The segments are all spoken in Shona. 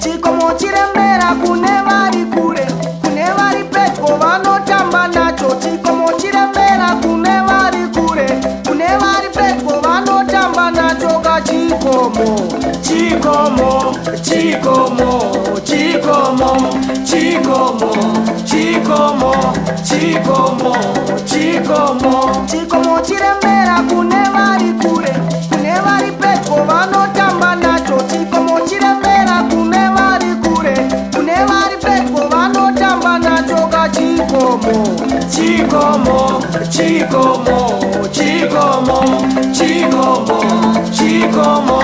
chikomo chiremera kune vari kure, kune vari pedyo vanotamba nacho. Chikomo chiremera kune vari kure, kune vari pedyo vanotamba nacho. Kachikomo, chikomo, chikomo, chikomo, chikomo, chikomo, chikomo, chikomo, chikomo chiremera kune vari kure, kune vari pedyo vanotamba nacho. Chikomo chiremera kune vari kure, kune vari pedyo vanotamba nacho. Kachikomo, chikomo, chikomo, chikomo, chikomo, chikomo,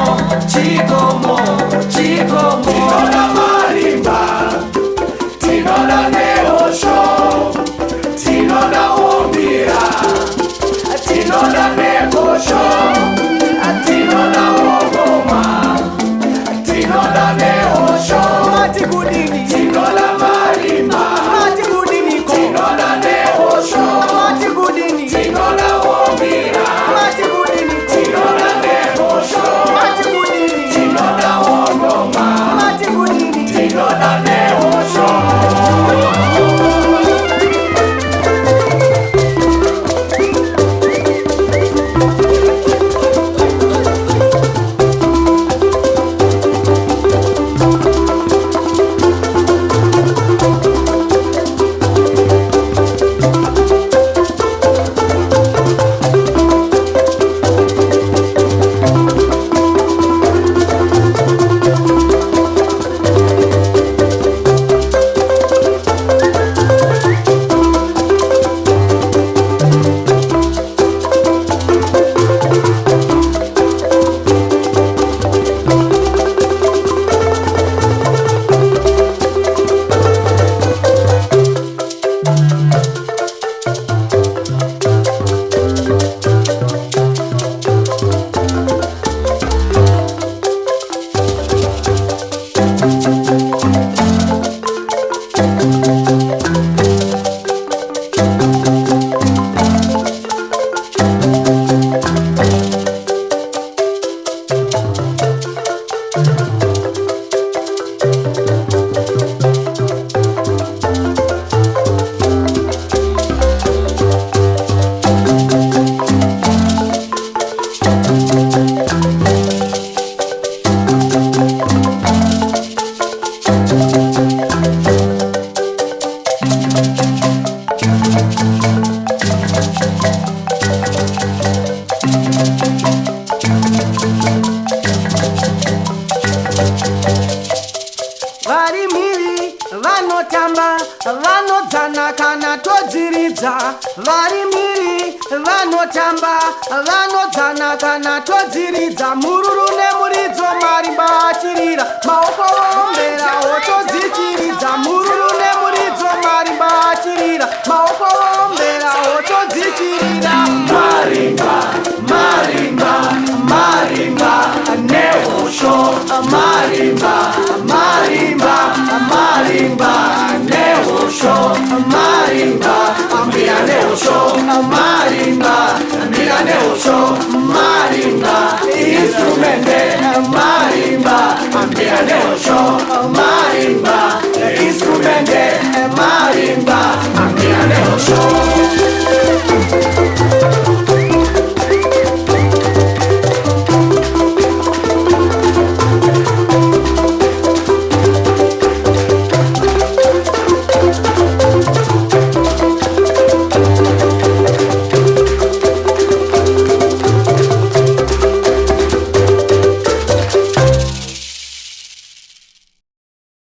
chikomo, chikomo. Tinoda marimba, tinoda neosho, tinoda ombira, tinoda nekosho, tinoda ogoma, tinoda neosho, Mati kudini, tinoda marimba, mati kudini ko, tinoda neosho, mati kudini, tinoda ombira, mati kudini ko, tinoda nekosho, mati kudini, tinoda ogoma, mati kudini. tinoda neosho. Vari miri vanotamba vanodzana kana todziridza. Vari miri vanotamba vanodzana kana todziridza. Mururu nemuridzo marimba achirira, maoko ombera otodzichiridza. Mururu nemuridzo marimba achirira, maoko ombera otodzichirira. Marimba, marimba, marimba, neosho, marimba, marimba, marimba, neosho, marimba, ambira neosho, marimba, ambira neosho, marimba, instrumente, marimba, ambira neosho, marimba, instrumente, marimba, ambira neosho.